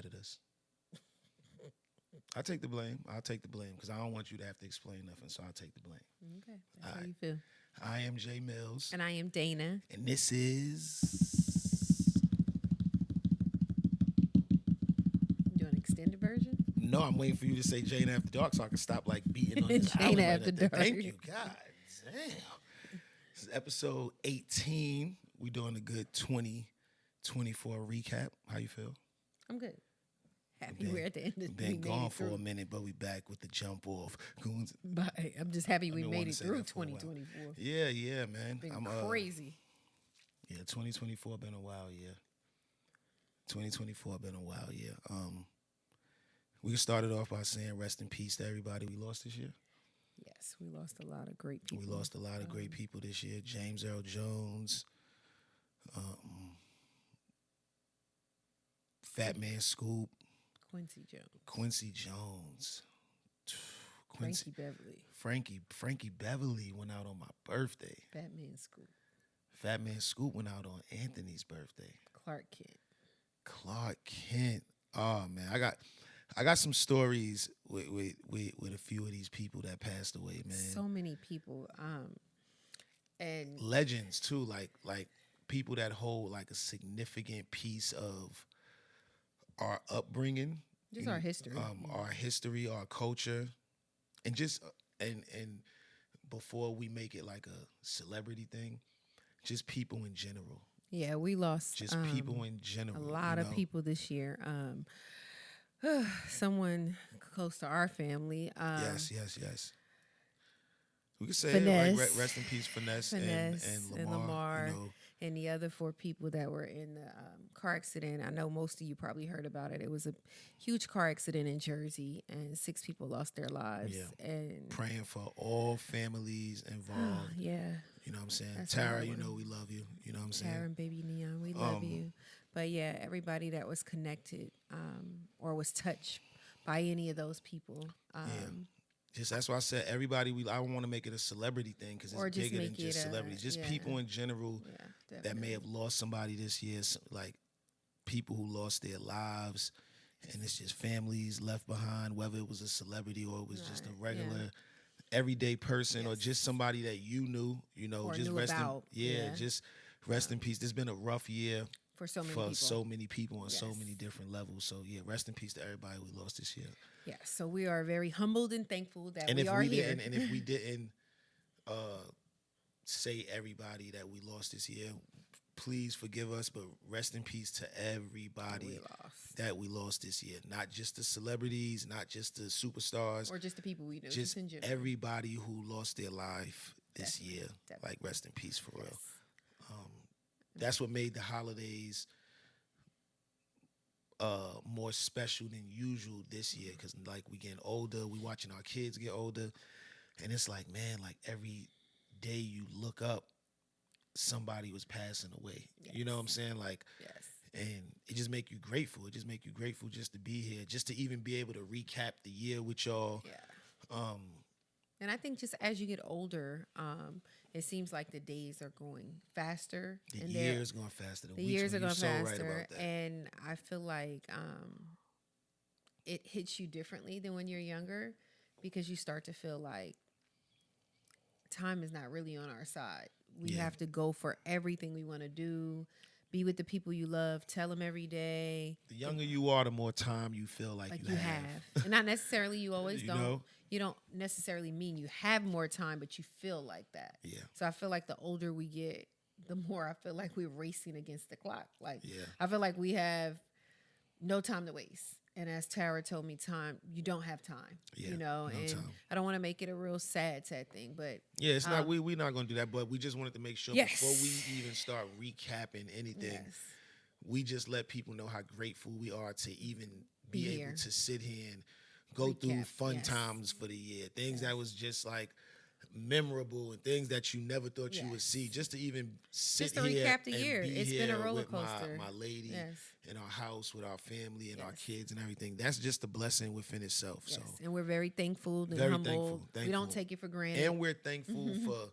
mad at us. I take the blame. I'll take the blame because I don't want you to have to explain nothing, so I'll take the blame. Okay, that's how you feel. I am Jae Millz. And I am Dana. And this is... You doing an extended version? No, I'm waiting for you to say JANA After Dark so I can stop like beating on this JANA island. After Dark. Thank you, God damn. This is episode 18. We doing a good 2024 recap. How you feel? I'm good. Happy we're at the end of the Been gone for a minute, but we back with the jump off. Bye. I'm just happy we made it through 2024. Yeah, man. Been crazy. Yeah, 2024 been a wild year. 2024 been a wild year. We started off by saying rest in peace to everybody we lost this year. Yes, we lost a lot of great people. We lost a lot of great people this year. James Earl Jones, Fat Man Scoop, Quincy Jones, Frankie Beverly went out on my birthday. Fat Man Scoop went out on Anthony's birthday. Clark Kent. Oh man, I got some stories with a few of these people that passed away, man. So many people, and legends too, like people that hold like a significant piece of our upbringing, just our history, our culture, and just and before we make it like a celebrity thing, just people in general. Yeah, we lost just people in general. A lot of people this year. Someone close to our family. Yes. We could say like rest in peace, Finesse and Lamar. You know. And the other 4 people that were in the car accident. I know most of you probably heard about it. It was a huge car accident in Jersey, and 6 people lost their lives. Yeah. And praying for all families involved. Yeah. You know what I'm saying? That's Tara, you know we love you. You know what I'm saying? Tara and baby Neon, we love you. But yeah, everybody that was connected or was touched by any of those people. Just that's why I said everybody. I don't want to make it a celebrity thing because it's bigger than just celebrities. Just people in general that may have lost somebody this year, like people who lost their lives, and it's just families left behind. Whether it was a celebrity or it was just a regular, everyday person, or just somebody that you knew. You know, or just knew rest about. just rest in peace. This has been a rough year. For so many people on so many different levels. So yeah, rest in peace to everybody we lost this year. Yeah, so we are very humbled and thankful that and we are here. And if we didn't say everybody that we lost this year, please forgive us. But rest in peace to everybody that we lost this year. Not just the celebrities, not just the superstars, or just the people we knew. Just in general. Everybody who lost their life this year. Like rest in peace for real. That's what made the holidays more special than usual this year, because like we getting older, we watching our kids get older, and it's like, man, like every day you look up, somebody was passing away. You know what I'm saying? Like, and it just make you grateful. It just make you grateful just to be here, just to even be able to recap the year with y'all. And I think just as you get older, it seems like the days are going faster. The years going faster. The years are going faster. Right about that. And I feel like it hits you differently than when you're younger, because you start to feel like time is not really on our side. We have to go for everything we want to do. Be with the people you love. Tell them every day. The younger you are, the more time you feel like you have. And not necessarily you always don't. Know? You don't necessarily mean you have more time, but you feel like that. Yeah. So I feel like the older we get, the more I feel like we're racing against the clock. Like, I feel like we have no time to waste. And as Tara told me, you don't have time. Yeah, you know, no and time. I don't want to make it a real sad thing, but it's not. We're not going to do that. But we just wanted to make sure before we even start recapping anything, we just let people know how grateful we are to even be able to sit here and go through fun times for the year. Things that was just like memorable and things that you never thought you would see. Just to even sit just to here recap the and year. be It's here been a roller with coaster. my lady in our house with our family and our kids and everything. That's just a blessing within itself. So, and we're very thankful and very humbled. Thankful. We don't take it for granted. And we're thankful for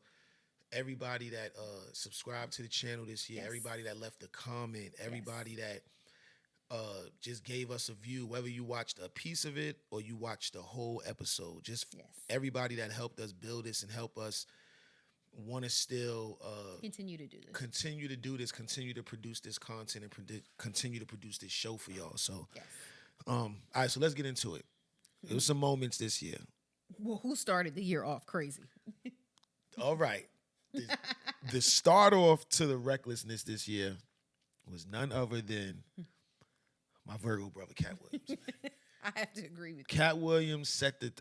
everybody that subscribed to the channel this year, everybody that left a comment, everybody that just gave us a view, whether you watched a piece of it or you watched the whole episode. Just everybody that helped us build this and help us want to still continue to do this, continue to produce this content and continue to produce this show for y'all. So, all right, so let's get into it. There was some moments this year. Well, who started the year off crazy? All right. The start off to the recklessness this year was none other than my Virgo brother, Katt Williams. I have to agree with you. Katt Williams set the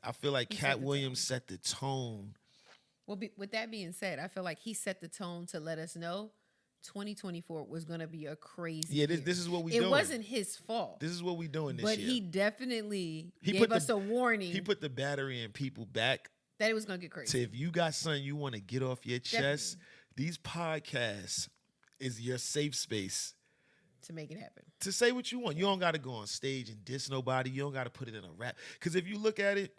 tone. Well, with that being said, I feel like he set the tone to let us know 2024 was going to be a crazy year. This is what we doing. It wasn't his fault. This is what we doing this year. But he definitely gave us a warning. He put the battery in people back. That it was going to get crazy. So if you got something you want to get off your chest, these podcasts is your safe space. To make it happen. To say what you want. You don't got to go on stage and diss nobody. You don't got to put it in a rap. Because if you look at it,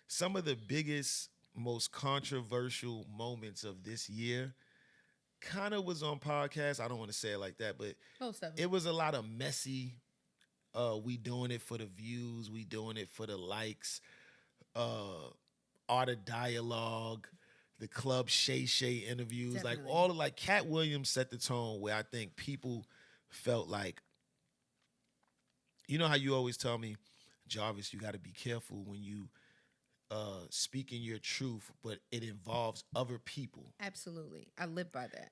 some of the biggest, most controversial moments of this year kind of was on podcasts. I don't want to say it like that, but most of it was a lot of messy. We doing it for the views. We doing it for the likes. Art of Dialogue, the Club Shay Shay interviews. Definitely. Like all of Katt Williams set the tone where I think people felt like, you know how you always tell me, Jarvis, you got to be careful when you speaking your truth, but it involves other people. Absolutely. I live by that.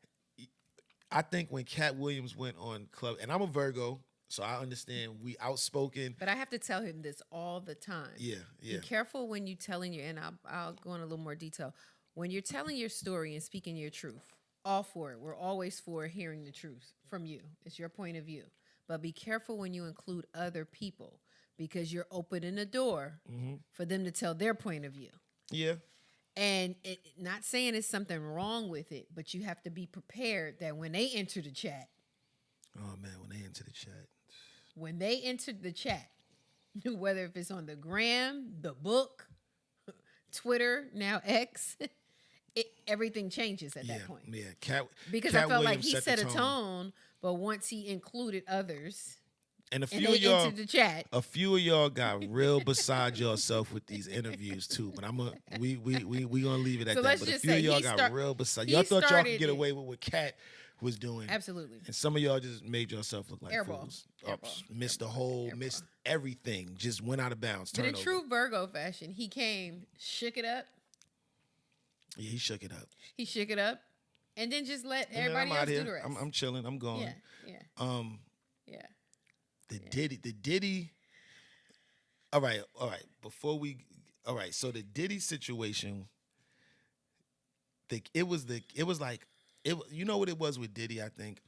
I think when Katt Williams went on Club, and I'm a Virgo, so I understand we outspoken. But I have to tell him this all the time. Yeah. Be careful when you're telling and I'll go into a little more detail. When you're telling your story and speaking your truth, all for it. We're always for hearing the truth from you. It's your point of view. But be careful when you include other people because you're opening the door for them to tell their point of view. Yeah. And not saying it's something wrong with it, but you have to be prepared that when they enter the chat. Oh, man, when they enter the chat, whether if it's on the gram, the book, Twitter, now X, everything changes at that point. Yeah, because Katt I felt Williams like he set a tone, but once he included others, and they entered the chat, a few of y'all got real beside yourself with these interviews too. But we gonna leave it at that. But a few of y'all got real beside. Y'all thought y'all could get away with what Katt was doing. Absolutely. And some of y'all just made yourself look like Airball. fools. Missed the whole, missed everything. Just went out of bounds. But in true Virgo fashion, he came, shook it up. Yeah, he shook it up. He shook it up, and then just let everybody else do the rest. I'm chilling. I'm going. Yeah. The Diddy. All right. So the Diddy situation. You know what it was with Diddy? I think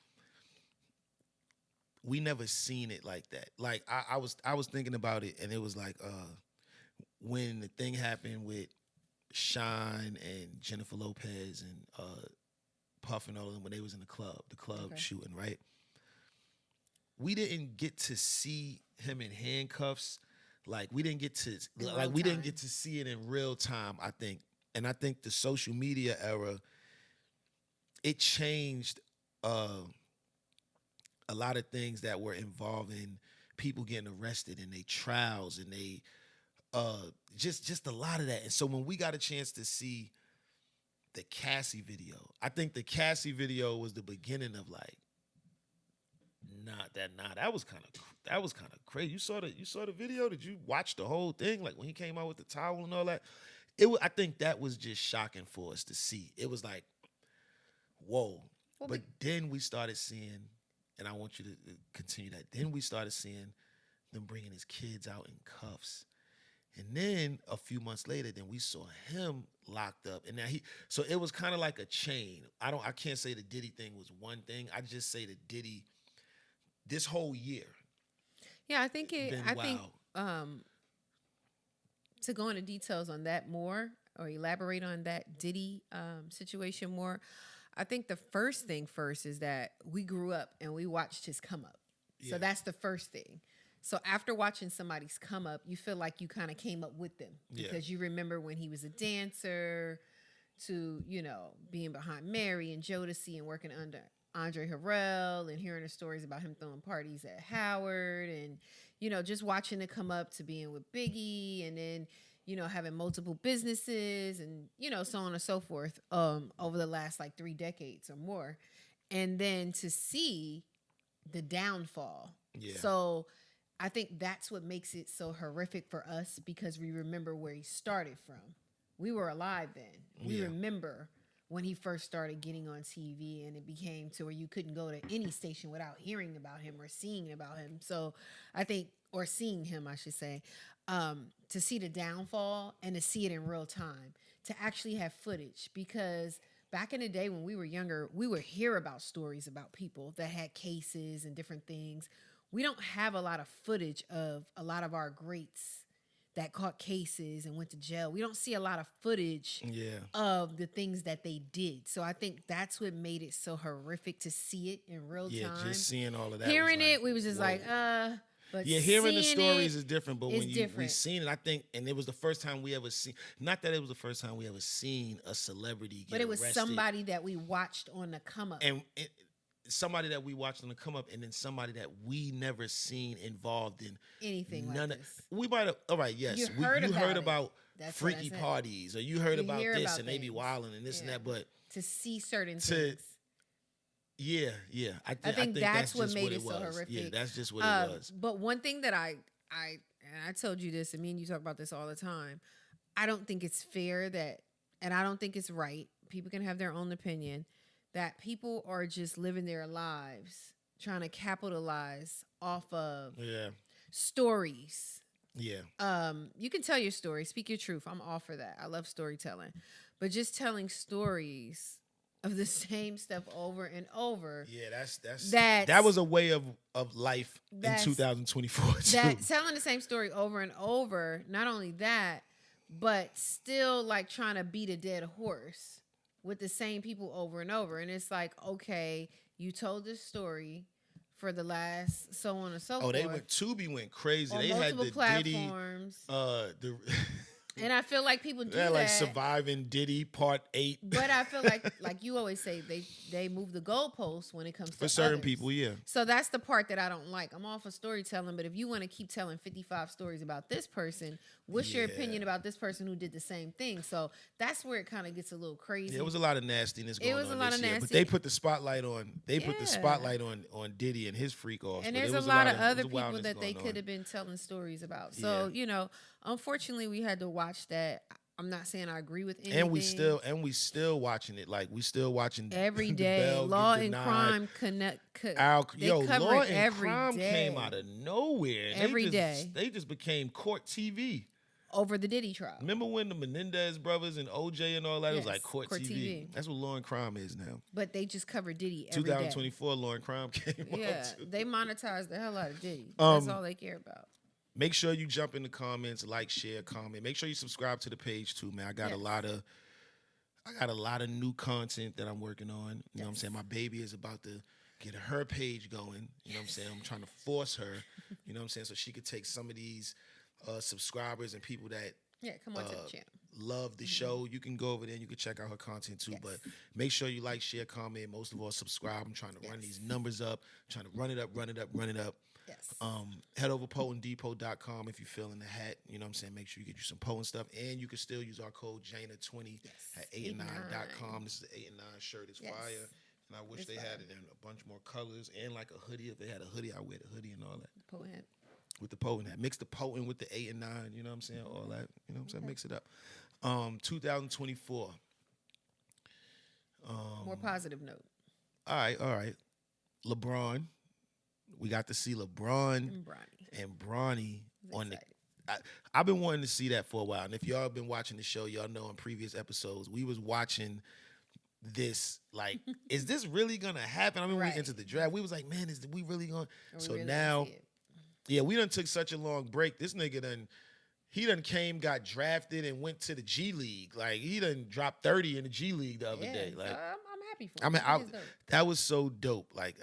we never seen it like that. Like I was thinking about it, and it was like when the thing happened with Shine and Jennifer Lopez and Puff and all of them when they was in the club shooting, right? We didn't get to see him in handcuffs. Like we didn't get to see it in real time, I think. And I think the social media era, it changed a lot of things that were involving people getting arrested and they trials and they just a lot of that. And so when we got a chance to see the Cassie video, I think the Cassie video was the beginning of like, that was kind of crazy. You saw the video? Did you watch the whole thing? Like when he came out with the towel and all that? I think that was just shocking for us to see. It was like, whoa. But then we started seeing, and I want you to continue that. Then we started seeing them bringing his kids out in cuffs. And then a few months later, then we saw him locked up. And now so it was kind of like a chain. I can't say the Diddy thing was one thing. I just say the Diddy this whole year. Yeah, I think to go into details on that more or elaborate on that Diddy situation more, I think the first thing is that we grew up and we watched his come up. Yeah. So that's the first thing. So after watching somebody's come up, you feel like you kind of came up with them because you remember when he was a dancer to, being behind Mary and Jodeci and working Andre Harrell and hearing the stories about him throwing parties at Howard and, just watching it come up to being with Biggie and then, having multiple businesses and, so on and so forth over the last like 3 decades or more. And then to see the downfall. Yeah. So I think that's what makes it so horrific for us because we remember where he started from. We were alive then. We remember when he first started getting on TV and it became to where you couldn't go to any station without hearing about him or seeing about him. So I think, or seeing him, I should say, to see the downfall and to see it in real time, to actually have footage. Because back in the day when we were younger, we would hear about stories about people that had cases and different things. We don't have a lot of footage of a lot of our greats that caught cases and went to jail. We don't see a lot of footage of the things that they did. So I think that's what made it so horrific to see it in real time. Yeah, just seeing all of that. Hearing it, we was just whoa. But hearing the stories is different. But when we seen it, I think, and it was the first time we ever seen, not that it was the first time we ever seen a celebrity get but it was arrested. Somebody that we watched on the come up. And somebody that we watched on the come up, and then somebody that we never seen involved in anything like this. We might have, all right, yes. You heard about freaky parties, or you heard about this, and they be wilding and this and that, but to see certain things. Yeah. I think that's what made it so horrific. Yeah, that's just what it was. But one thing that I told you this, and me and you talk about this all the time, I don't think it's fair that, and I don't think it's right, people can have their own opinion, that people are just living their lives trying to capitalize off of stories. Yeah. You can tell your story, speak your truth. I'm all for that. I love storytelling. But just telling stories of the same stuff over and over. Yeah, that was a way of life in 2024 too. That telling the same story over and over, not only that, but still like trying to beat a dead horse with the same people over and over. And it's like, okay, you told this story for the last so on and so forth. Oh, Tubi went crazy. They had the platforms. Diddy, and I feel like people do that. Like Surviving Diddy Part 8. But I feel like you always say, they move the goalposts when it comes to for certain others. people, yeah. So that's the part that I don't like. I'm all for storytelling, but if you want to keep telling 55 stories about this person, what's your opinion about this person who did the same thing? So that's where it kind of gets a little crazy. Yeah, it was a lot of nastiness going on. It was a lot of nastiness. But they put the spotlight on. Put the spotlight on Diddy and his freak offs. And there's a lot of other people that they could have been telling stories about. So unfortunately, we had to watch that. I'm not saying I agree with anything. And we still watching it. Like we still watching every day. Law and Crime connect. Law and Crime came out of nowhere. Every day. They just became court TV. Over the Diddy trial. Remember when the Menendez brothers and OJ and all that? It was like court TV. That's what Law and Crime is now. But they just cover Diddy every day. 2024 Law and Crime came out. Yeah, they monetized the hell out of Diddy. That's all they care about. Make sure you jump in the comments, like, share, comment. Make sure you subscribe to the page too, man. I got a lot of new content that I'm working on. You know what I'm saying? My baby is about to get her page going. You know what I'm saying? I'm trying to force her, you know what I'm saying, so she could take some of these subscribers and people that come on to the channel. Love the show. You can go over there and you can check out her content too. But make sure you like, share, comment. Most of all, subscribe. I'm trying to run these numbers up. I'm trying to run it up. Yes. Head over potentdepot.com if you're feeling the hat. You know what I'm saying? Make sure you get you some potent stuff. And you can still use our code JANA20 at 8and9.com. This is the 8 and 9 shirt. It's fire. And I wish they had it in a bunch more colors and like a hoodie. If they had a hoodie, I'd wear the hoodie and all that. Potent. With the potent hat. Mix the potent with the 8 and 9. You know what I'm saying? All that. You know what I'm saying? Mix it up. 2024. More positive note. All right. LeBron. We got to see LeBron and Bronny on the. I've been wanting to see that for a while, and if y'all have been watching the show, y'all know in previous episodes we was watching this. Like, is this really gonna happen? I mean, we entered the draft. We was like, man, is we really gonna? So really now, we done took such a long break. This nigga done came, got drafted, and went to the G League. Like he done dropped 30 in the G League the other day. Like I'm happy for him. That was so dope. Like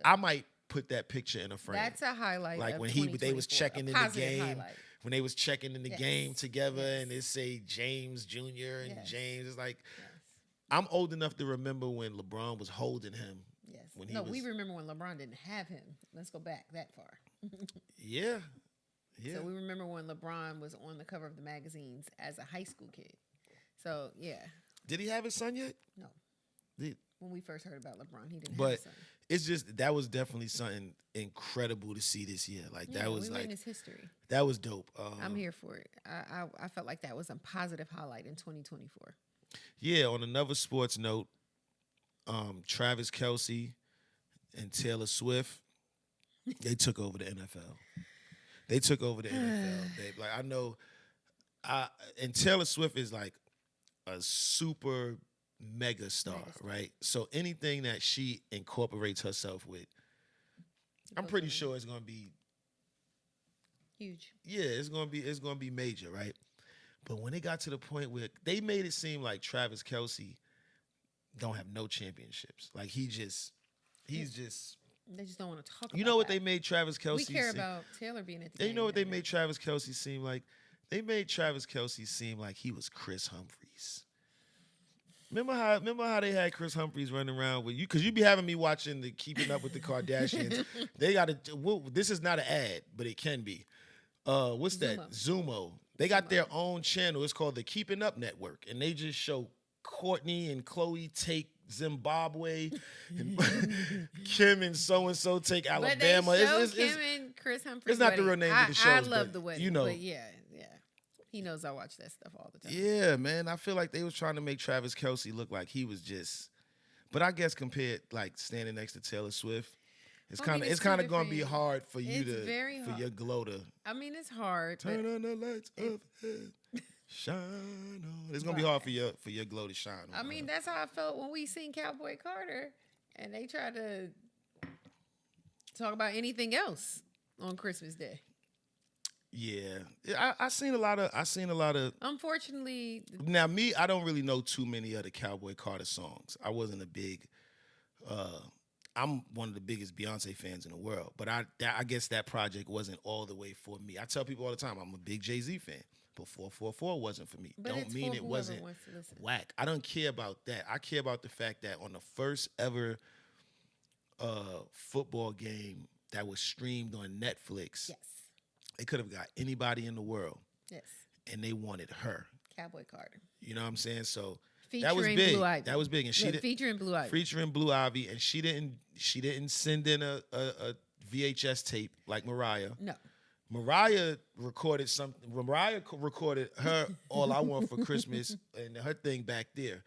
I might put that picture in a frame. That's a highlight. Like when they was checking in the game, highlight. When they was checking in the game together, and they say James Jr. and James. It's like I'm old enough to remember when LeBron was holding him when we remember when LeBron didn't have him. Let's go back that far. Yeah. So we remember when LeBron was on the cover of the magazines as a high school kid. So, yeah. Did he have his son yet? No. When we first heard about LeBron, he didn't have But his son. it's just, that was definitely something incredible to see this year. Like, that was like, witnessed history. That was dope. I'm here for it. I felt like that was a positive highlight in 2024. Yeah, on another sports note, Travis Kelce and Taylor Swift, they took over the NFL. They took over the NFL, babe. Like, I know, and Taylor Swift is like a super mega star, right? So anything that she incorporates herself with, I'm pretty sure it's gonna be huge. Yeah, it's gonna be major, right? But when it got to the point where they made it seem like Travis Kelce don't have no championships, like he's just. They just don't want to talk about. You know what they made Travis Kelce? We care about Taylor being at the game. You know what they made Travis Kelce seem like? They made Travis Kelce seem like he was Chris Humphries. Remember how they had Chris Humphries running around with you? Because you be having me watching the Keeping Up with the Kardashians. They got this is not an ad, but it can be. What's that? Zumo. They got their own channel. It's called the Keeping Up Network, and they just show Courtney and Chloe take Zimbabwe, and Kim and so take Alabama. But they show Kim and Chris Humphries. It's not the real name of the show. I love the wedding. You know, but yeah. He knows I watch that stuff all the time. Yeah, man. I feel like they was trying to make Travis Kelce look like he was just. But I guess compared, like standing next to Taylor Swift, it's kind of gonna be hard for you for your glow to. I mean, it's hard. Turn on the lights of heaven, shine on. It's gonna be hard for your glow to shine. I mean, that's how I felt when we seen Cowboy Carter, and they tried to talk about anything else on Christmas Day. Yeah, I seen a lot of. Unfortunately, now me, I don't really know too many of the Cowboy Carter songs. I wasn't a big. I'm one of the biggest Beyonce fans in the world, but I guess that project wasn't all the way for me. I tell people all the time I'm a big Jay-Z fan, but 444 wasn't for me. But don't mean it wasn't whack. I don't care about that. I care about the fact that on the first ever football game that was streamed on Netflix. Yes. They could have got anybody in the world. Yes. And they wanted her. Cowboy Carter. You know what I'm saying? So featuring that was big. Blue Ivy. That was big. And featuring Blue Ivy. Featuring Blue Ivy. And she didn't send in a VHS tape like Mariah. No. Mariah recorded something. Mariah recorded her All I Want for Christmas and her thing back there.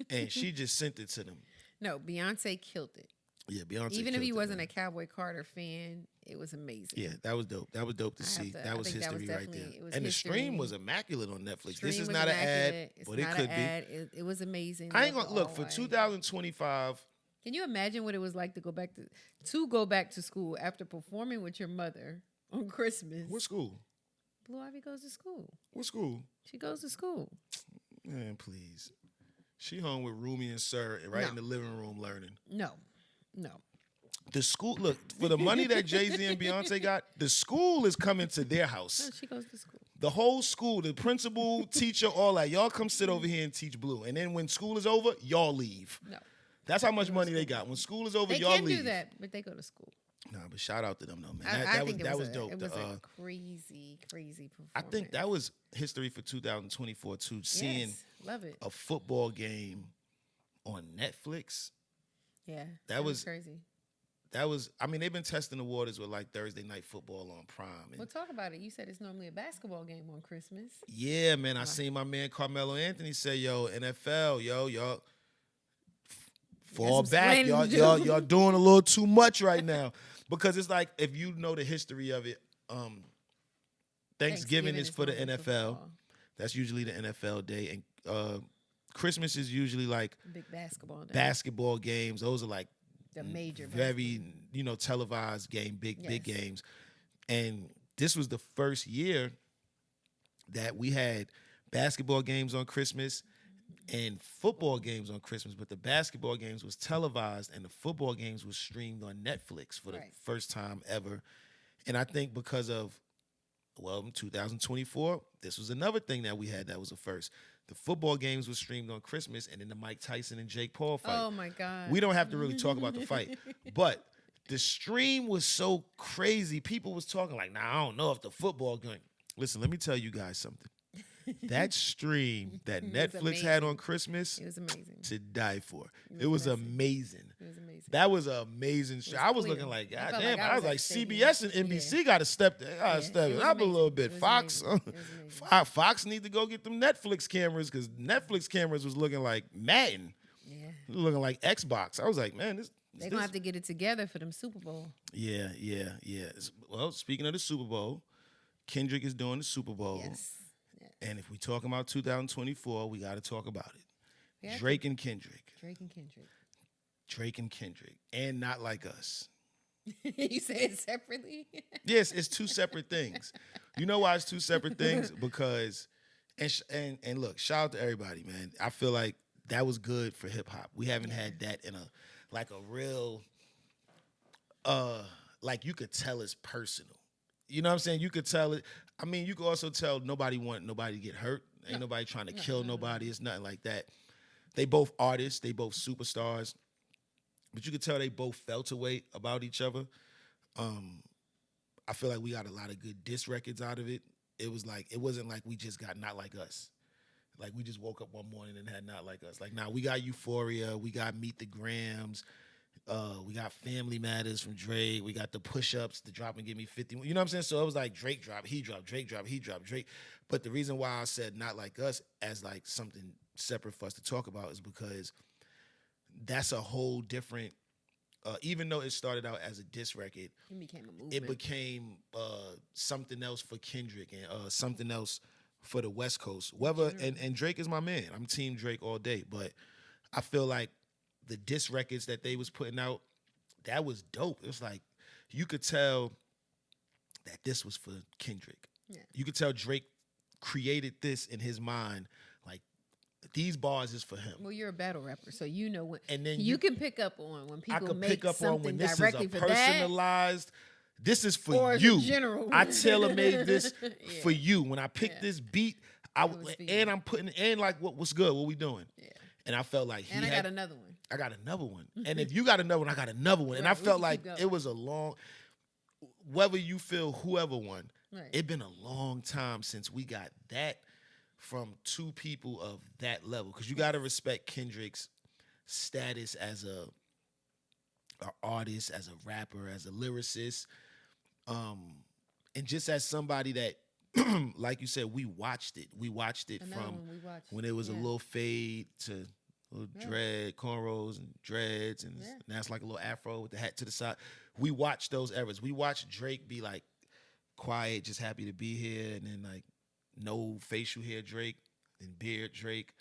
And she just sent it to them. No, Beyonce killed it. Yeah, Beyonce. Even if he wasn't a Cowboy Carter fan, it was amazing. Yeah, that was dope. That was dope to see. That was history right there. And the stream was immaculate on Netflix. This is not an ad, but it could be. It was amazing. I ain't gonna look for 2025. Can you imagine what it was like to go back to school after performing with your mother on Christmas? What school? Blue Ivy goes to school. What school? She goes to school. Man, please. She home with Rumi and Sir in the living room learning. No. The school, look, for the money that Jay-Z and Beyonce got, the school is coming to their house. No, she goes to school. The whole school, the principal, teacher, all that. Y'all come sit over here and teach Blue. And then when school is over, y'all leave. No. That's how much money they got. When school is over, y'all leave. They can do that, but they go to school. Nah, but shout out to them, though, man. That was dope. It was a crazy performance. I think that was history for 2024, too. Seeing love it. A football game on Netflix. Yeah, that was crazy. That was, I mean, they've been testing the waters with like Thursday Night Football on Prime. Well, talk about it. You said it's normally a basketball game on Christmas. Yeah, man. I seen my man Carmelo Anthony say, yo, NFL, y'all fall back. Y'all doing a little too much right now. Because it's like, if you know the history of it, Thanksgiving is for the NFL. Football. That's usually the NFL day. And Christmas is usually like big basketball games. Those are like the major, very televised big games. And this was the first year that we had basketball games on Christmas and football games on Christmas. But the basketball games was televised and the football games was streamed on Netflix for the first time ever. And I think because of 2024, this was another thing that we had that was a first. The football games were streamed on Christmas, and then the Mike Tyson and Jake Paul fight. Oh my God. We don't have to really talk about the fight, but the stream was so crazy. People was talking like, "Nah, I don't know if the football game." Listen, let me tell you guys something. That stream that Netflix had on Christmas, it was amazing. To die for. It was amazing. It was amazing. That was an amazing stream. I was looking like, God damn, I was like, CBS and NBC got to step it up a little bit. Fox need to go get them Netflix cameras because Netflix cameras was looking like Madden. Yeah. Looking like Xbox. I was like, man, they're going to have to get it together for them Super Bowl. Yeah. Well, speaking of the Super Bowl, Kendrick is doing the Super Bowl. Yes. And if we talk about 2024, we got to talk about it. Yeah. Drake and Kendrick. And Not Like Us. You say it separately? Yes, it's two separate things. You know why it's two separate things? Because, and look, shout out to everybody, man. I feel like that was good for hip hop. We haven't had that in a real, like you could tell it's personal. You know what I'm saying? You could tell it. I mean, you could also tell nobody want nobody to get hurt. Ain't nobody trying to kill nobody. It's nothing like that. They both artists. They both superstars. But you could tell they both felt a way about each other. I feel like we got a lot of good diss records out of it. It wasn't like we just got Not Like Us. Like we just woke up one morning and had Not Like Us. Like, nah, we got Euphoria. We got Meet the Grams. We got Family Matters from Drake. We got the push-ups, the drop and give me 50. You know what I'm saying? So it was like Drake drop, he dropped, Drake drop, he dropped, Drake. But the reason why I said Not Like Us as like something separate for us to talk about is because that's a whole different, even though it started out as a diss record, it became a movement. It became something else for Kendrick and something else for the West Coast. And Drake is my man. I'm team Drake all day. But I feel like the diss records that they was putting out, that was dope. It was like, you could tell that this was for Kendrick. Yeah. You could tell Drake created this in his mind, like, these bars is for him. Well, you're a battle rapper, so you know when. And then you can pick up on when people make something on when this directly is a for personalized. That, this is for or you. General. I tailor made this for you. When I picked this beat, I'm putting in like what's good, what we doing. Yeah. And I felt like I got another one. I got another one. And if you got another one, I got another one. Right, and I felt like it was a long, whether you feel whoever won, it's been a long time since we got that from two people of that level. Because you got to respect Kendrick's status as an artist, as a rapper, as a lyricist. And just as somebody that, like you said, we watched it. We watched it when it was a little fade to little dread, cornrows and dreads, and now it's like a little afro with the hat to the side. We watched those eras. We watched Drake be like quiet, just happy to be here, and then like no facial hair Drake, then beard Drake,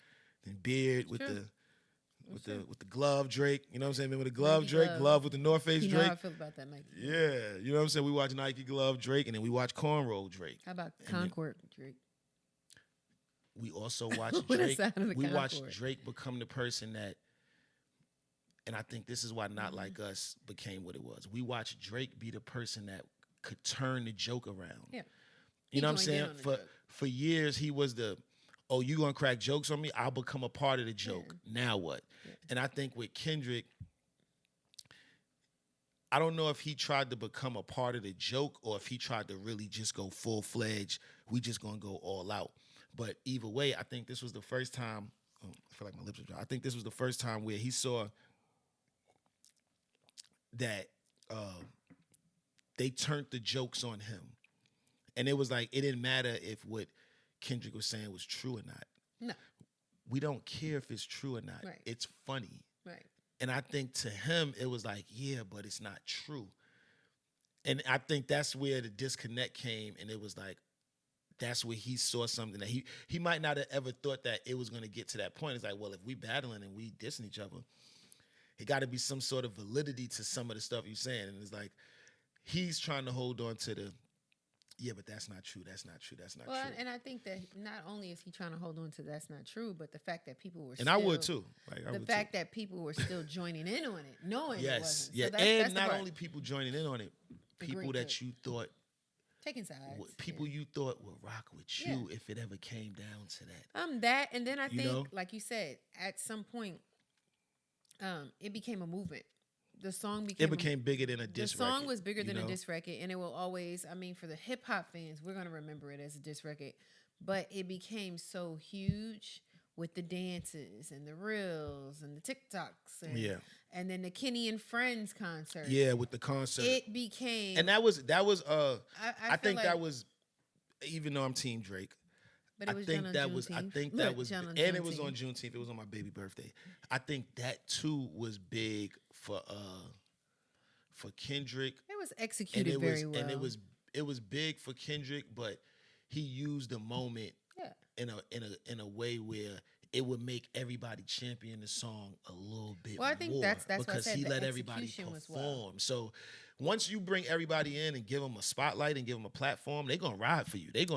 then beard with the glove Drake. You know what I'm saying? Remember the glove Nike Drake, glove with the North Face Drake. You know how I feel about that Nike. Yeah, you know what I'm saying? We watch Nike glove Drake, and then we watch cornrow Drake. How about Concord Drake? We also watched Drake. We watched Drake become the person that, and I think this is why Not Like Us became what it was. We watched Drake be the person that could turn the joke around. Yeah. You know what I'm saying? For years, he was the, oh, you gonna crack jokes on me? I'll become a part of the joke. Yeah. Now what? Yeah. And I think with Kendrick, I don't know if he tried to become a part of the joke or if he tried to really just go full-fledged, we just gonna go all out. But either way, I think this was the first time, I feel like my lips are dry. I think this was the first time where he saw that they turned the jokes on him. And it was like, it didn't matter if what Kendrick was saying was true or not. No. We don't care if it's true or not. Right. It's funny. Right. And I think to him, it was like, yeah, but it's not true. And I think that's where the disconnect came. And it was like, that's where he saw something that he might not have ever thought that it was going to get to that point. It's like, well, if we battling and we dissing each other, it got to be some sort of validity to some of the stuff you're saying. And it's like, he's trying to hold on to the, yeah, but that's not true. That's not true. That's not true. And I think that not only is he trying to hold on to that's not true, but the fact that people were and I would too. That people were still joining in on it, knowing it wasn't. Yeah, so and not only people joining in on it, people that you thought taking sides. People you thought would rock with you if it ever came down to that. That, and then I think, like you said, at some point, it became a movement. The song became bigger than a diss record. The song was bigger than a diss record, and it will always, I mean, for the hip hop fans, we're going to remember it as a diss record, but it became so huge with the dances and the reels and the TikToks and then the Kenny and Friends concert. Yeah, with the concert. It became, and that was I think that was, even though I'm Team Drake, but it was and it was on Juneteenth. It was on my baby birthday. I think that too was big for Kendrick. It was executed very well. And it was big for Kendrick, but he used the moment in a way where it would make everybody champion the song a little bit more. Well, I think that's because what I said. He let everybody perform. So once you bring everybody in and give them a spotlight and give them a platform, they're gonna ride for you. Ain't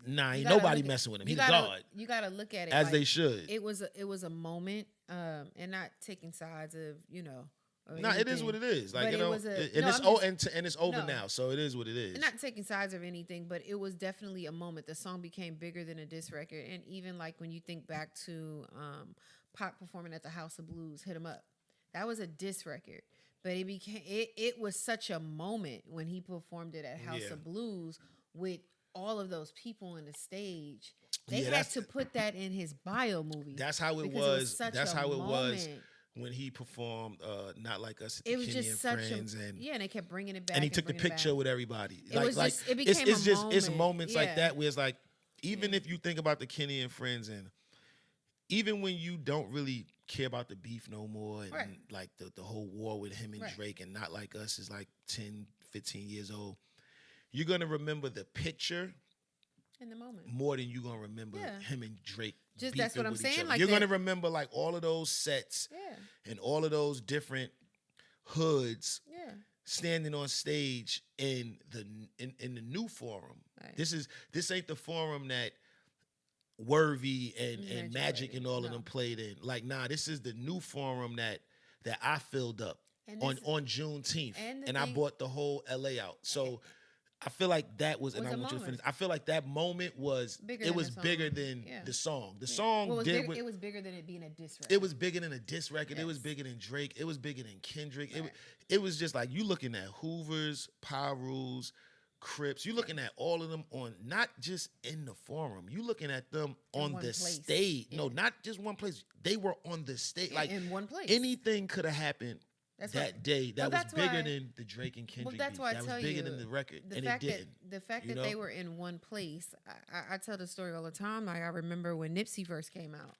nobody messing with him. He's a god. You gotta look at it as they should. It was a moment, and not taking sides of No, it is what it is. Like, but it's over now. So it is what it is. Not taking sides of anything, but it was definitely a moment. The song became bigger than a diss record, and even like when you think back to Pac performing at the House of Blues, "Hit 'Em Up," that was a diss record. But it was such a moment when he performed it at House of Blues with all of those people on the stage. They had to put that in his bio movie. That's how it was. That's how it was when he performed "Not Like Us" at the Kenny and Friends, and they kept bringing it back. And he took the picture with everybody. It became a moment. It's moments like that where it's like, even if you think about the Kenny and Friends, and even when you don't really care about the beef no more, and like the whole war with him and Drake, and "Not Like Us" is like 10, 15 years old, you're gonna remember the picture in the moment more than you're gonna remember him and Drake. Just that's what I'm saying. Like, you're gonna remember like all of those sets and all of those different hoods standing on stage in the new forum. Right. This ain't the forum that Worthy and Magic and all of them played in. Like, nah, this is the new forum that I filled up on Juneteenth, and I bought the whole LA out. So I feel like that was, and I want you to finish. I feel like that moment was bigger than the song. The song it was bigger than it being a diss record. It was bigger than a diss record. Yes. It was bigger than Drake. It was bigger than Kendrick. Right. It was just like, you looking at Hoovers, Pyrus, Crips. You looking at all of them on, not just in the forum. You looking at them on the stage. Yeah. No, not just one place. They were on the stage. Like, in one place. Anything could have happened. Day that was bigger than the Drake and Kendrick. Well, that's why that was bigger than the record, and it didn't. The fact that they were in one place, I tell the story all the time. Like, I remember when Nipsey first came out,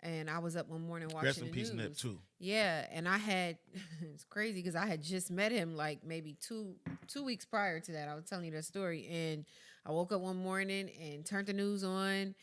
and I was up one morning watching the news. Rest in peace, Nip, too. Yeah, and I had it's crazy because I had just met him like maybe two weeks prior to that. I was telling you that story, and I woke up one morning and turned the news on.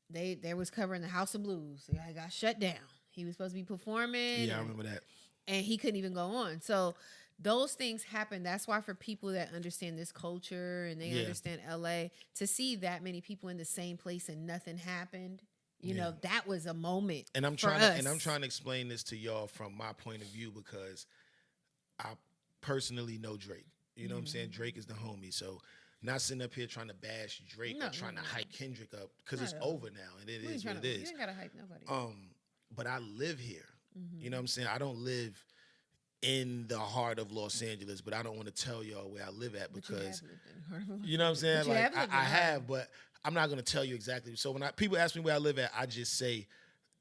They was covering the House of Blues. It got shut down. He was supposed to be performing. Yeah, I remember that. And he couldn't even go on. So those things happen. That's why for people that understand this culture and they understand LA, to see that many people in the same place and nothing happened, you know, that was a moment. And I'm trying to explain this to y'all from my point of view, because I personally know Drake. You know what I'm saying? Drake is the homie. So not sitting up here trying to bash Drake or trying to hype Kendrick up, because it's over now and it is what it is. You ain't gotta hype nobody. But I live here. You know what I'm saying? I don't live in the heart of Los Angeles, but I don't want to tell y'all where I live at, because you know what I'm saying? Like, I have, but I'm not going to tell you exactly. So when people ask me where I live at, I just say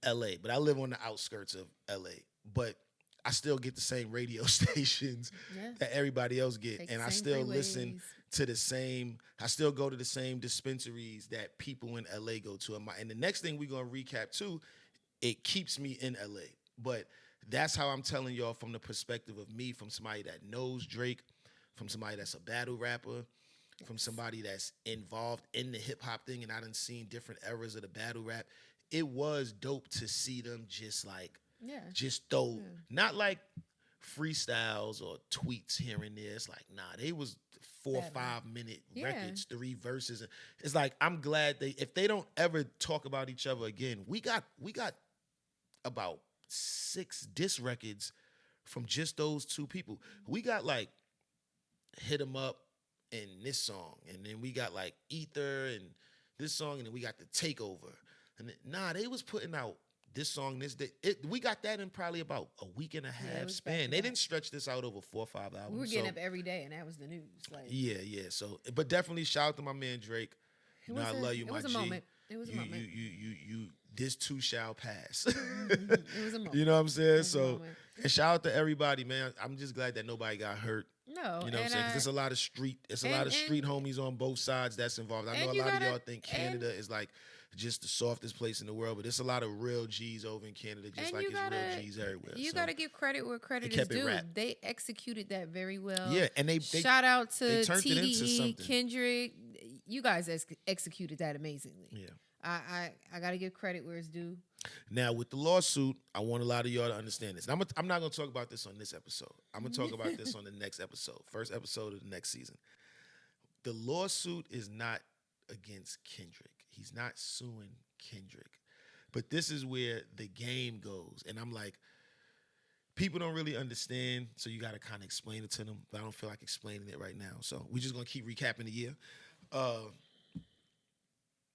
LA, but I live on the outskirts of LA, but I still get the same radio stations that everybody else get. And I still listen to I still go to the same dispensaries that people in LA go to. And the next thing we're going to recap too, it keeps me in LA. But that's how I'm telling y'all from the perspective of me, from somebody that knows Drake, from somebody that's a battle rapper, from somebody that's involved in the hip hop thing, and I done seen different eras of the battle rap. It was dope to see them just like, just throw, not like freestyles or tweets here and there. It's like, nah, they was 4 or 5 minute records, 3 verses. It's like, I'm glad if they don't ever talk about each other again, we got about 6 diss records from just those 2 people. We got like "Hit 'Em Up," and this song, and then we got like Ether and this song, and then we got the Takeover. And then, they was putting out this song, we got that in probably about a week and a half span. They didn't stretch this out over 4 or 5 albums. We were getting up every day, and that was the news. Like, yeah. So, but definitely shout out to my man Drake. I love you, my G. It was a moment. You. This too shall pass. It was a moment. You know what I'm saying? So, and shout out to everybody, man. I'm just glad that nobody got hurt. No, you know what I'm saying? 'Cause there's a lot of street homies on both sides that's involved. I know a lot of y'all think Canada is like just the softest place in the world, but there's a lot of real G's over in Canada, just like it's real G's everywhere. You got to give credit where credit is due. They executed that very well. Yeah, and they shout out to TDE, Kendrick. You guys executed that amazingly. Yeah. I got to give credit where it's due. Now, with the lawsuit, I want a lot of y'all to understand this. And I'm not going to talk about this on this episode. I'm going to talk about this on the next episode, first episode of the next season. The lawsuit is not against Kendrick. He's not suing Kendrick. But this is where the game goes. And I'm like, people don't really understand, so you got to kind of explain it to them. But I don't feel like explaining it right now. So we're just going to keep recapping the year.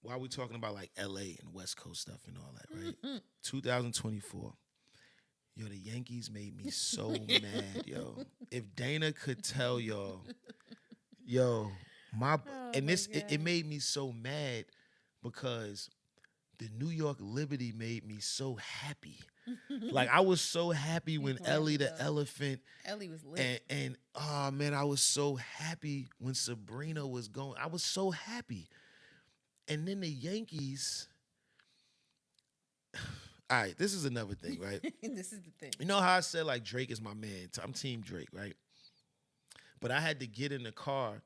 While we're talking about like LA and West Coast stuff and all that, right? 2024. Yo, the Yankees made me so mad, yo. If Dana could tell y'all, yo, it made me so mad because the New York Liberty made me so happy. Like, I was so happy when Ellie the Elephant. Ellie was lit. And oh man, I was so happy when Sabrina was going. I was so happy. And then the Yankees. All right, this is another thing, right? This is the thing. You know how I said, like, Drake is my man? I'm Team Drake, right? But I had to get in the car.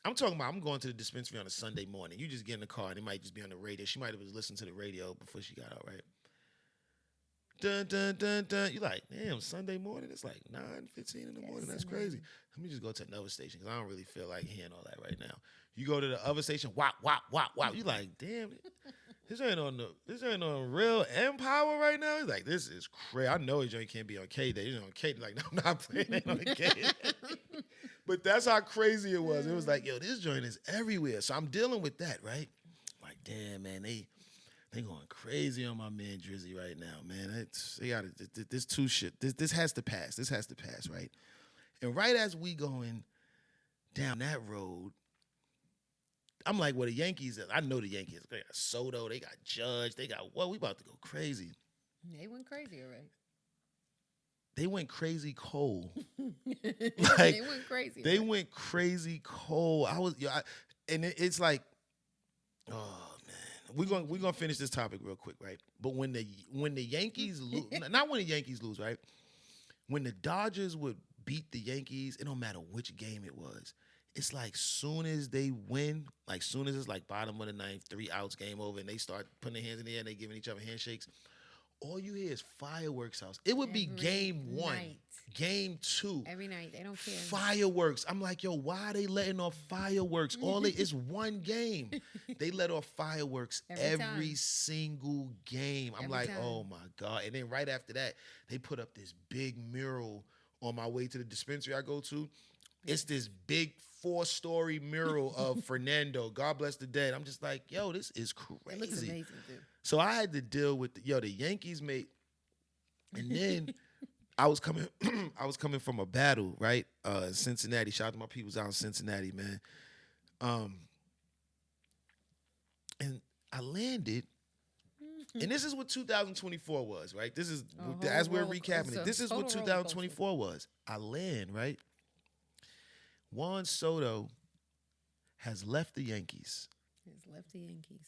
I'm going to the dispensary on a Sunday morning. You just get in the car, and it might just be on the radio. She might have listened to the radio before she got out, right? Dun, dun, dun, dun. You're like, damn, Sunday morning? It's like 9:15 in the morning. That's crazy. Let me just go to another station because I don't really feel like hearing all that right now. You go to the other station, wop, wop, wop, wop. You're like, damn, this ain't on real Empower right now. He's like, this is crazy. I know his joint can't be on K-Day. He's on K-Day. Like, no, I'm not playing it on K. But that's how crazy it was. It was like, yo, this joint is everywhere. So I'm dealing with that, right? Like, damn, man, they going crazy on my man Drizzy right now, man. This too shit. This has to pass. This has to pass, right? And right as we going down that road, I'm like, well, the Yankees, I know the Yankees. They got Soto, they got Judge, they got, we about to go crazy. They went crazy already. They went crazy cold. They went crazy. They went crazy cold. It's like, oh man, we're gonna finish this topic real quick, right? But when the Yankees lose, not when the Yankees lose, right? When the Dodgers would beat the Yankees, it don't matter which game it was. It's like soon as they win, like soon as it's like bottom of the ninth, 3 outs, game over, and they start putting their hands in the air and they giving each other handshakes, all you hear is fireworks house. It would be game 1, game 2. Every night, they don't care. Fireworks. I'm like, yo, why are they letting off fireworks? It's one game. They let off fireworks every single game. I'm like, oh my God. And then right after that, they put up this big mural on my way to the dispensary I go to. It's this big 4-story mural of Fernando. God bless the dead. I'm just like, yo, this is crazy. It looks amazing, too. So I had to deal with the Yankees made, and then I was coming from a battle, right? Cincinnati. Shout out to my peoples out in Cincinnati, man. And I landed, and this is what 2024 was, right? This is as we're recapping it. This is what 2024 was. I land, right? Juan Soto has left the Yankees.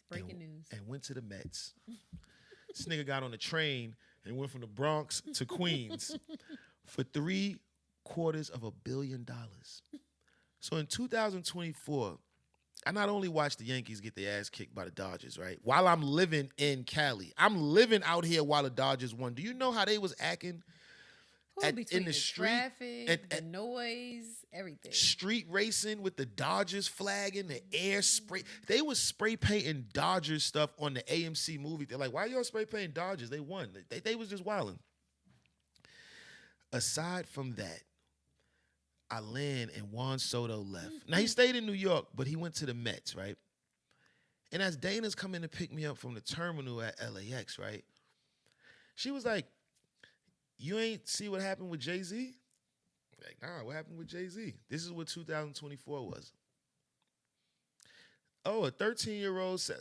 Breaking news. And went to the Mets. This nigga got on a train and went from the Bronx to Queens for $750 million. So in 2024, I not only watched the Yankees get their ass kicked by the Dodgers, right? While I'm living in Cali. I'm living out here while the Dodgers won. Do you know how they was acting? In the street, traffic, the noise, everything. Street racing with the Dodgers flag in the air, spray. They was spray painting Dodgers stuff on the AMC movie. They're like, why y'all spray painting Dodgers? They won. They was just wilding. Aside from that, I land and Juan Soto left. Now, he stayed in New York, but he went to the Mets, right? And as Dana's coming to pick me up from the terminal at LAX, right? She was like, you ain't see what happened with Jay-Z? Like, nah, what happened with Jay-Z? This is what 2024 was. Oh, a 13-year-old said,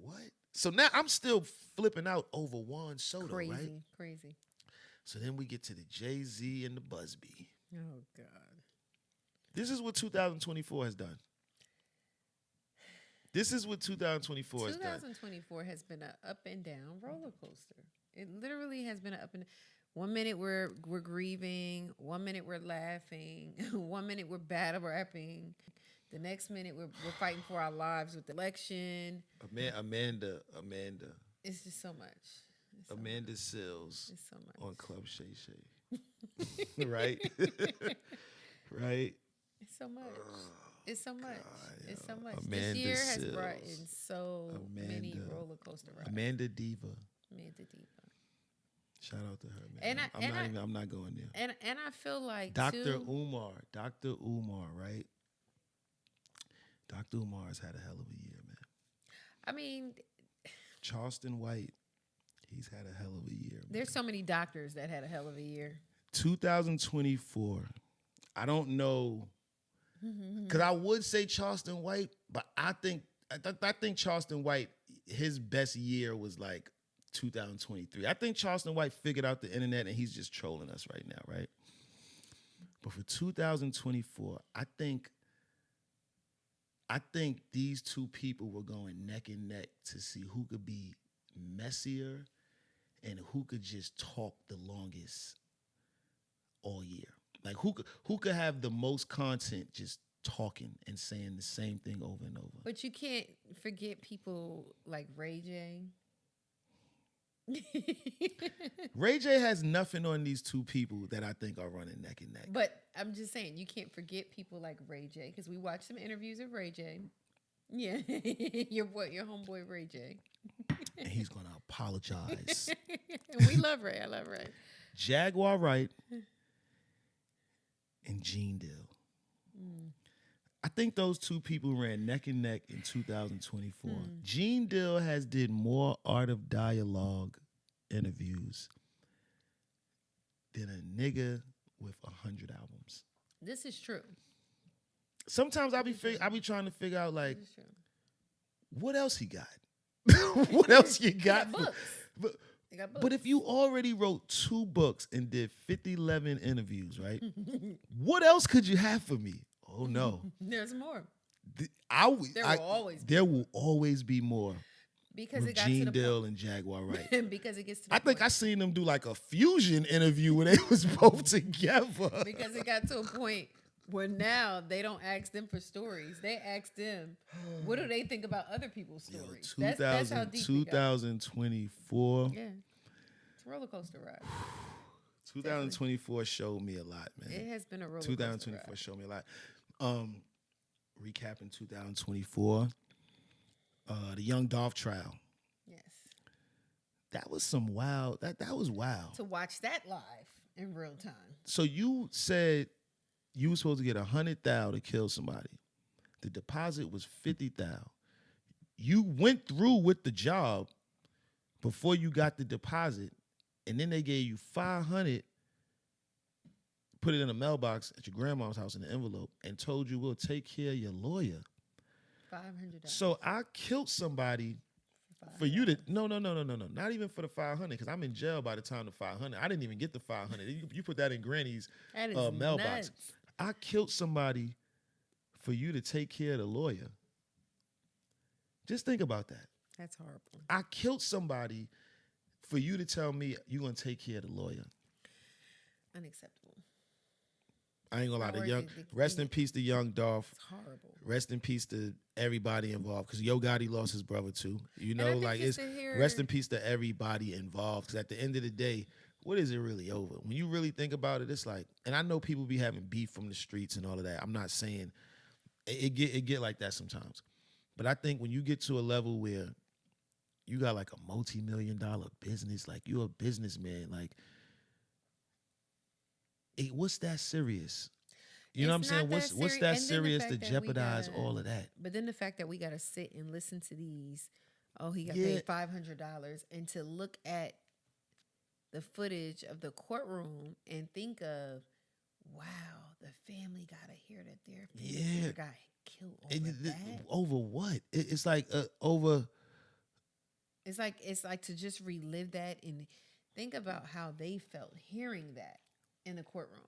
what? So now I'm still flipping out over Juan Soto, right? Crazy. So then we get to the Jay-Z and the Busby. Oh, God. This is what 2024 has done. This is what 2024 has done. 2024 has been an up and down roller coaster. It literally has been an up and down. 1 minute we're grieving. 1 minute we're laughing. 1 minute we're battle rapping. The next minute we're fighting for our lives with the election. Amanda. It's just so much. Amanda Sills it's so much. On Club Shay Shay. Right? Right? It's so much. It's so much. God, it's so much. Amanda this year has Sills. brought in so many roller coaster rides. Amanda Diva. Shout out to her, man. I'm not going there. And I feel like Dr. Umar, right? Dr. Umar's had a hell of a year, man. I mean, Charleston White, he's had a hell of a year. There's so many doctors that had a hell of a year. 2024, I don't know, because I would say Charleston White, but I think Charleston White, his best year was like 2023. I think Charleston White figured out the internet and he's just trolling us right now, right? But for 2024, I think these two people were going neck and neck to see who could be messier and who could just talk the longest all year. Like who could have the most content just talking and saying the same thing over and over. But you can't forget people like Ray J. Ray J has nothing on these two people that I think are running neck and neck. But I'm just saying, you can't forget people like Ray J, because we watched some interviews of Ray J. Yeah, your homeboy Ray J. And he's gonna apologize. And we love Ray. I love Ray. Jaguar Wright and Gene Dill. I think those two people ran neck and neck in 2024. Gene Dill has did more Art of Dialogue interviews than a nigga with 100 albums. This is true. Sometimes I be trying to figure out, like, what else he got? What else you got? But if you already wrote 2 books and did 11 interviews, right? What else could you have for me? Oh, no. There's more. There will always be more. Because with it got Gene to the Dill point. And Jaguar Wright. Because it gets to the I think point. I seen them do like a fusion interview where they was both together. Because it got to a point where now they don't ask them for stories. They ask them, what do they think about other people's stories? That's how deep 2024. Yeah. It's a roller coaster ride. 2024 showed me a lot, man. It has been a roller coaster 2024 ride. showed me a lot. Recapping 2024, the Young Dolph trial. Yes. That was some wild. That was wild. To watch that live in real time. So you said you were supposed to get $100,000 to kill somebody. The deposit was $50,000. You went through with the job before you got the deposit, and then they gave you $500. Put it in a mailbox at your grandma's house in an envelope, and told you we'll take care of your lawyer. $500. So I killed somebody for you to no, not even for the $500, because I'm in jail by the time the $500. I didn't even get the $500. You put that in Granny's mailbox. Nuts. I killed somebody for you to take care of the lawyer. Just think about that. That's horrible. I killed somebody for you to tell me you're gonna take care of the lawyer. Unacceptable. I ain't gonna lie. Rest in peace to Young Dolph. It's horrible. Rest in peace to everybody involved, because Yo Gotti lost his brother too. You know, like it's rest in peace to everybody involved. Because at the end of the day, what is it really over? When you really think about it, it's like, and I know people be having beef from the streets and all of that. I'm not saying it get like that sometimes, but I think when you get to a level where you got like a multi-million-dollar business, like you're a businessman, like what's that serious? You know what I'm saying? What's that serious to jeopardize all of that? But then the fact that we got to sit and listen to these, he got paid $500, and to look at the footage of the courtroom and think of, wow, the family got to hear that their family got killed over that. Over what? It's like over. It's like to just relive that and think about how they felt hearing that in the courtroom.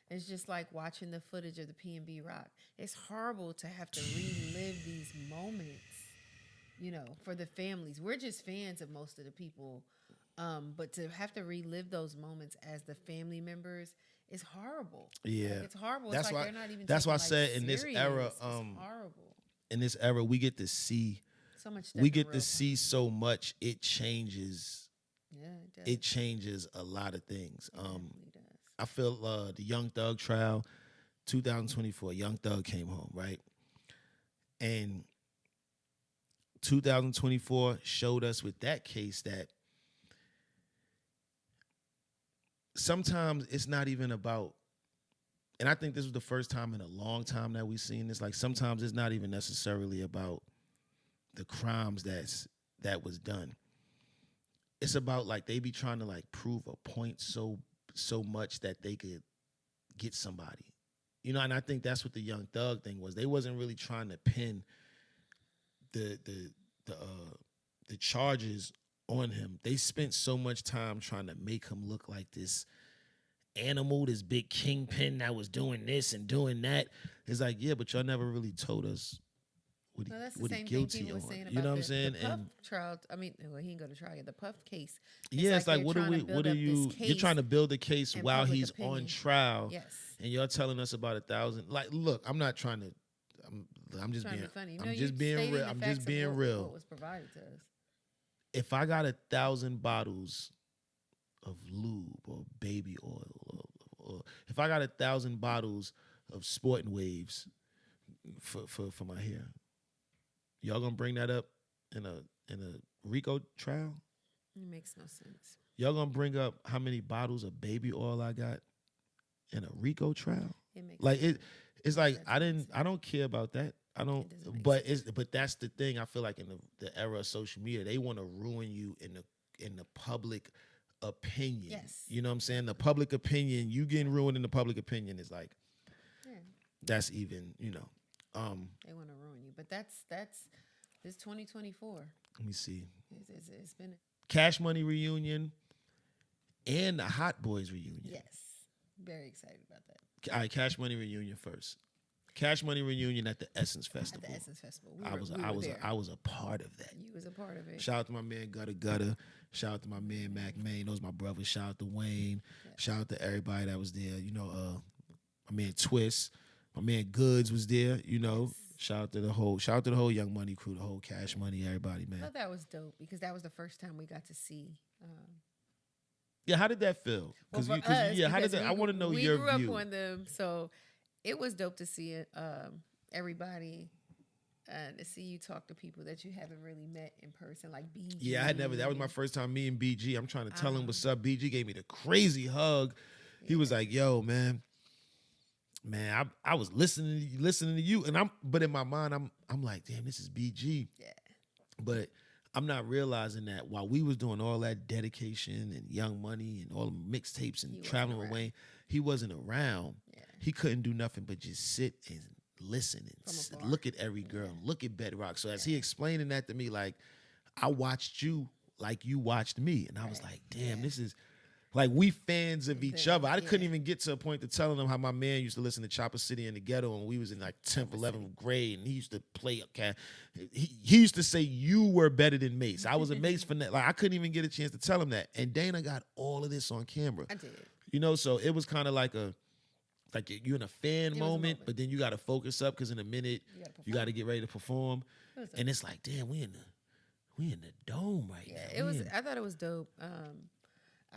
It's just like watching the footage of the P&B Rock. It's horrible to have to relive these moments, for the families. We're just fans of most of the people, but to have to relive those moments as the family members is horrible. Yeah, it's horrible. That's it's why. They're not even. That's why I said serious. In this era, it's horrible. In this era, we get to see. So much. We get to see so much. It changes. Yeah, it does. It changes a lot of things. It definitely does. I feel the Young Thug trial, 2024. Young Thug came home, right? And 2024 showed us with that case that sometimes it's not even about, and I think this was the first time in a long time that we've seen this, like sometimes it's not even necessarily about the crimes that was done. It's about like they be trying to like prove a point so much that they could get somebody, and I think that's what the Young Thug thing was. They wasn't really trying to pin the charges on him. They spent so much time trying to make him look like this animal, this big kingpin that was doing this and doing that. It's like, yeah, but y'all never really told us what he guilty on. You know what I'm saying? The Puff trial. I mean, he didn't go to trial. The Puff case. It's like what are you? You're trying to build a case while he's on trial. Yes. And you're telling us about 1,000. Like, look, I'm not trying to. I'm just being funny. I'm just being real. I'm just being real. What was provided to us? If I got 1,000 bottles of lube or baby oil, or if I got 1,000 bottles of Sporting Waves for my hair, y'all gonna bring that up in a RICO trial? It makes no sense. Y'all gonna bring up how many bottles of baby oil I got in a RICO trial? It makes like it. It's like I don't care about that. I don't. But that's the thing. I feel like in the era of social media, they want to ruin you in the public opinion. Yes. You know what I'm saying? The public opinion, you getting ruined in the public opinion is like, that's even, They want to ruin you. But that's this 2024. Let me see. It's been Cash Money reunion and the Hot Boys reunion. Yes. Very excited about that. All right, Cash Money reunion first. Cash Money reunion at the Essence Festival. At the Essence Festival. I was a part of that. You was a part of it. Shout out to my man Gutter. Shout out to my man Mac Main. Those my brothers. Shout out to Wayne. Yeah. Shout out to everybody that was there. My man Twist. My man Goods was there. Yes. Shout out to the whole Young Money crew, the whole Cash Money, everybody, man. I thought that was dope because that was the first time we got to see. Yeah, how did that feel? How did that? I want to know your view. We grew up on them, so it was dope to see it. Everybody, to see you talk to people that you haven't really met in person, like BG. Yeah, I had never. That was my first time meeting BG. I'm trying to tell him what's up. BG gave me the crazy hug. Yeah. He was like, "Yo, man, I was listening to you," but in my mind, I'm like, "Damn, this is BG." Yeah, but I'm not realizing that while we was doing all that dedication and Young Money and all the mixtapes and traveling with Wayne, he wasn't around. Yeah. He couldn't do nothing but just sit and listen and look at every girl, look at Bedrock. So as he explaining that to me, like, I watched you like you watched me. And I was like, damn, this is like we fans of each other. I couldn't even get to a point to telling them how my man used to listen to Chopper City in the Ghetto and we was in like 10th, 11th grade and he used to play he used to say you were better than Mace. I was a Mace fanatic. Like I couldn't even get a chance to tell him that. And Dana got all of this on camera. I did. So it was kind of like you're in a fan moment, but then you got to focus up because in a minute you got to get ready to perform. And it's like, damn, we in the dome right now. I thought it was dope.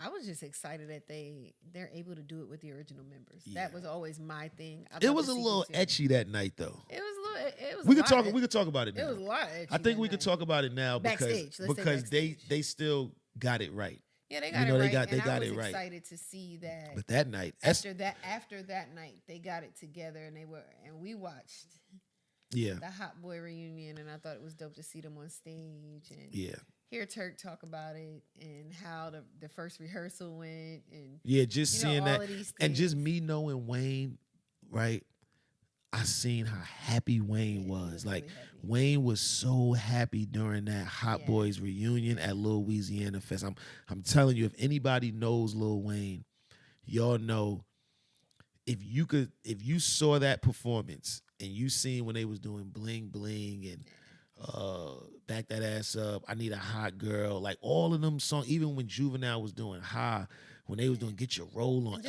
I was just excited that they're able to do it with the original members. Yeah. That was always my thing. It was a little etchy that night, though. It was a little. It was. We could talk about it now. It was a lot etchy. I think we could talk about it now because they still got it right. Yeah, they got it right. They got it right. I was excited to see that. But that night, after that night, they got it together, and we watched. Yeah. The Hot Boy reunion, and I thought it was dope to see them on stage and hear Turk talk about it and how the first rehearsal went and just seeing that and just me knowing Wayne, right? I seen how happy Wayne was. Like really Wayne was so happy during that Hot Boys reunion at Lil Louisiana Fest. I'm telling you, if anybody knows Lil Wayne, y'all know if you saw that performance and you seen when they was doing Bling Bling and Back That Ass Up, I Need a Hot Girl, like all of them songs, even when Juvenile was doing High, when they was doing Get Your Roll On.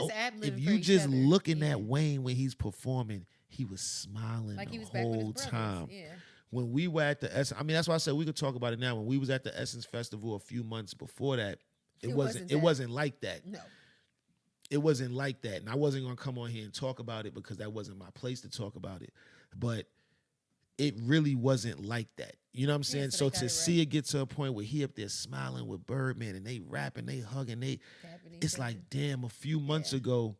If you just looking at Wayne when he's performing, he was smiling like the whole time. Yeah. When we were at the Essence, I mean, that's why I said we could talk about it now. When we was at the Essence Festival a few months before that, it wasn't like that. No. It wasn't like that. And I wasn't going to come on here and talk about it because that wasn't my place to talk about it. But it really wasn't like that. You know what I'm saying? So to see it get to a point where he up there smiling with Birdman and they rapping, they hugging, it's like, damn, a few months ago,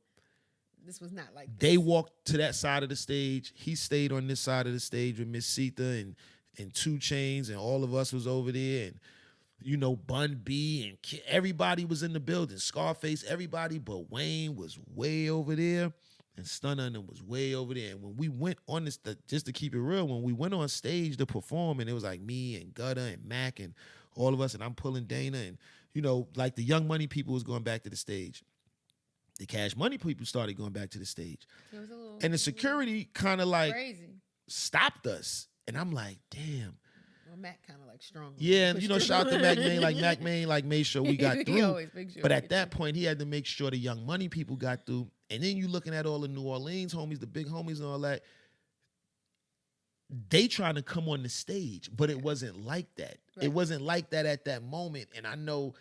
this was not like this. They walked to that side of the stage. He stayed on this side of the stage with Miss Sita and 2 Chainz, and all of us was over there. And Bun B and everybody was in the building. Scarface, everybody, but Wayne was way over there, and Stunner and them was way over there. And when we went on this, just to keep it real, when we went on stage to perform, and it was like me and Gutter and Mac and all of us, and I'm pulling Dana, and like the Young Money people was going back to the stage. The Cash Money people started going back to the stage, and the security kind of like stopped us, and I'm like, damn. Mac kind of like strong. Yeah, and shout out to Mac Main. Like Mac Main, like made sure we got through. But at that point, he had to make sure the Young Money people got through. And then you looking at all the New Orleans homies, the big homies and all that. They trying to come on the stage, but it wasn't like that. Right. It wasn't like that at that moment. And I know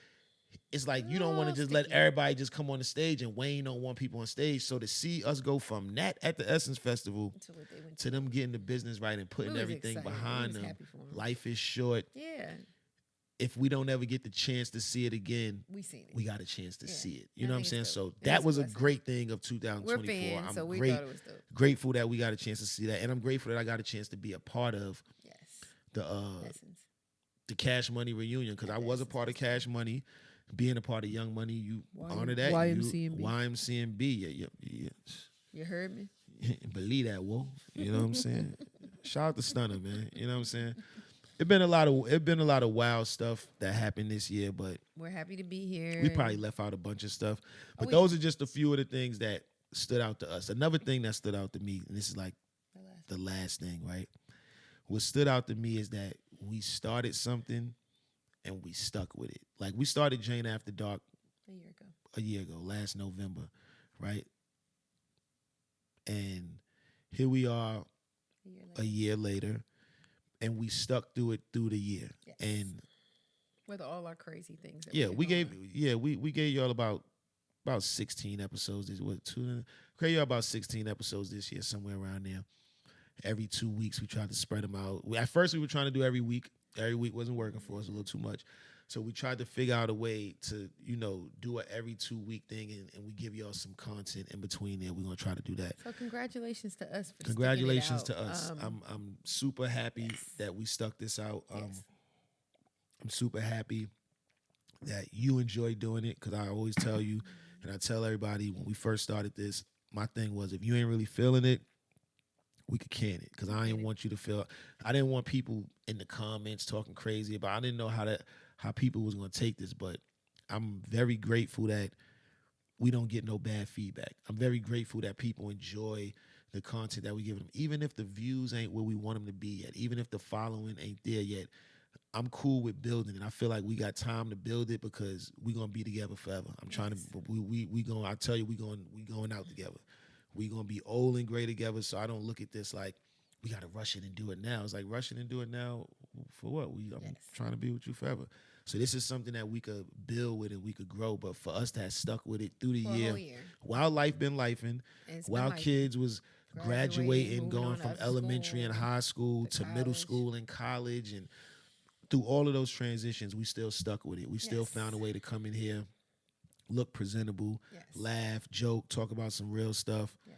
it's like you don't want to just let everybody just come on the stage, and Wayne don't want people on stage. So to see us go from that at the Essence Festival to them getting the business right and putting everything behind them, life is short. Yeah. If we don't ever get the chance to see it again, we got a chance to see it. You know what I'm saying? So that was a great thing of 2024. We're fans, I'm so we thought it was dope. Grateful that we got a chance to see that, and I'm grateful that I got a chance to be a part of the Cash Money reunion, because I was a part of Cash Money. Being a part of Young Money, you honor that. YMCMB. Yeah. You heard me? Believe that, Wolf. You know what I'm saying? Shout out to Stunner, man. You know what I'm saying? It's been a lot of wild stuff that happened this year, but we're happy to be here. We probably left out a bunch of stuff, but those are just a few of the things that stood out to us. Another thing that stood out to me, and this is like the last thing, right? What stood out to me is that we started something and we stuck with it. Like we started JANA After Dark a year ago, last November, right? And here we are a year later, and we stuck through it through the year. Yes. And with all our crazy things. We gave y'all about 16 episodes. Gave y'all about 16 episodes this year, somewhere around there. Every 2 weeks, we tried to spread them out. At first, we were trying to do every week. Every week wasn't working for us, a little too much. So we tried to figure out a way to, do a every 2 week thing, and we give y'all some content in between there. We're gonna try to do that. So congratulations to us. Congratulations to us. I'm super happy that we stuck this out. I'm super happy that you enjoy doing it, because I always tell you, and I tell everybody when we first started this, my thing was, if you ain't really feeling it, we could can it, because I didn't want you to feel. I didn't want people in the comments talking crazy about. I didn't know how people was gonna take this, but I'm very grateful that we don't get no bad feedback. I'm very grateful that people enjoy the content that we give them, even if the views ain't where we want them to be yet, even if the following ain't there yet. I'm cool with building it. I feel like we got time to build it, because we gonna be together forever. I'm trying to. We going. I tell you, we going out together. We gonna be old and gray together. So I don't look at this like we gotta rush it and do it now. It's like rushing and do it now for what? I'm trying to be with you forever. So this is something that we could build with and we could grow. But for us to have stuck with it through the year, while life been lifing, while kids was graduating, going from elementary and high school to middle school and college, and through all of those transitions, we still stuck with it. We still found a way to come in here look presentable, laugh, joke, talk about some real stuff. Yes.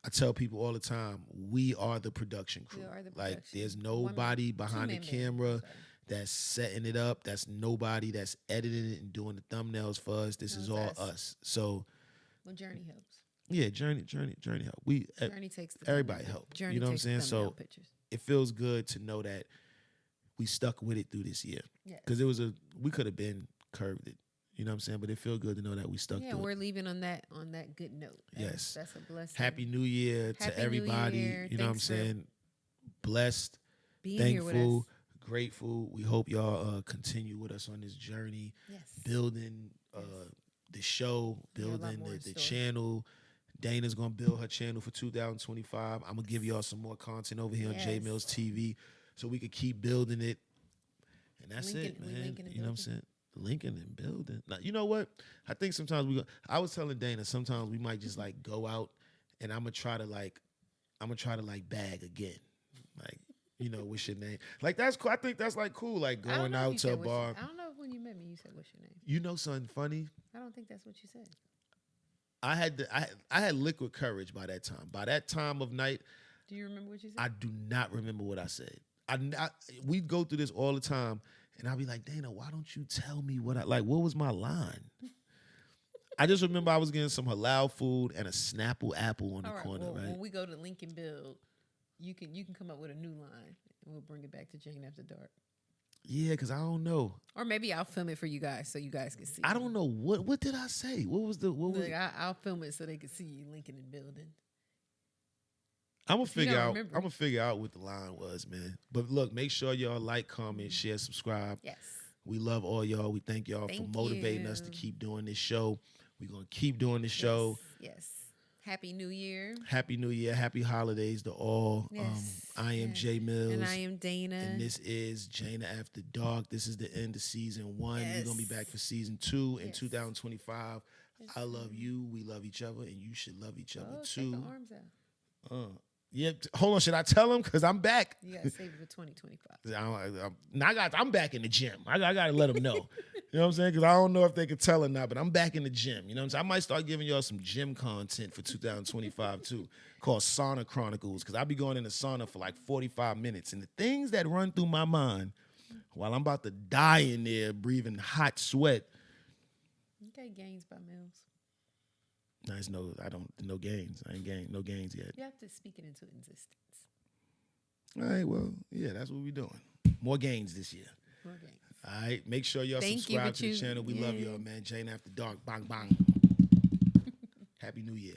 I tell people all the time, we are the production crew. Like, there's nobody behind the camera that's setting it up. That's nobody that's editing it and doing the thumbnails for us. This is all us. So, well, Journey helps. Yeah, Journey help. Journey takes the everybody help. You know what I'm saying? So it feels good to know that we stuck with it through this year. Because we could have been curved it. You know what I'm saying? But it feels good to know that we stuck through it. Yeah, we're leaving on that good note. That's a blessing. Happy New Year to everybody. Year. You know what I'm saying? Blessed, thankful, grateful. We hope y'all continue with us on this journey. Yes. Building the show, building the channel. Dana's going to build her channel for 2025. I'm going to give y'all some more content over here on Jae Millz TV so we could keep building it. And that's it, man. You know what I'm saying? Linking and building. Now, you know what? I think sometimes I was telling Dana, sometimes we might just like go out and I'm going to try to bag again. Like, you know, what's your name? Like, that's cool. I think that's like cool. Like going out to a bar. I don't know if when you met me, you said, what's your name? You know something funny? I don't think that's what you said. I had liquid courage by that time. By that time of night. Do you remember what you said? I do not remember what I said. We go through this all the time. And I'll be like, Dana, why don't you tell me what was my line? I just remember I was getting some halal food and a Snapple apple on the corner, right? When we go to Lincoln Build, you can come up with a new line and we'll bring it back to JANA After Dark. Yeah, because I don't know. Or maybe I'll film it for you guys so you guys can see. I don't know. What did I say? I'll film it so they can see you Lincoln and building. I'm gonna figure out what the line was, man. But look, make sure y'all like, comment, share, subscribe. Yes. We love all y'all. We thank y'all for motivating us to keep doing this show. We're gonna keep doing this show. Yes. Happy New Year. Happy New Year. Happy holidays to all. Yes. I am Jae Millz. And I am Dana. And this is JANA After Dark. This is the end of season 1. Yes. We're gonna be back for season 2 in 2025. Yes. I love you. We love each other, and you should love each other too. Take the arms out. Yeah, hold on. Should I tell him? Because I'm back. You got to save it for 2025. I'm back in the gym. I got to let them know. You know what I'm saying? Because I don't know if they can tell or not, but I'm back in the gym. You know what I'm saying? I might start giving y'all some gym content for 2025 too, called Sauna Chronicles, because I'll be going in the sauna for like 45 minutes. And the things that run through my mind while I'm about to die in there breathing hot sweat. Okay, gains by Millz. Nice. No gains. I ain't gained no gains yet. You have to speak it into existence. All right, well, yeah, that's what we're doing. More gains this year. More gains. All right, make sure y'all subscribe to the channel. We love y'all, man. JANA After Dark. Bang, bang. Happy New Year.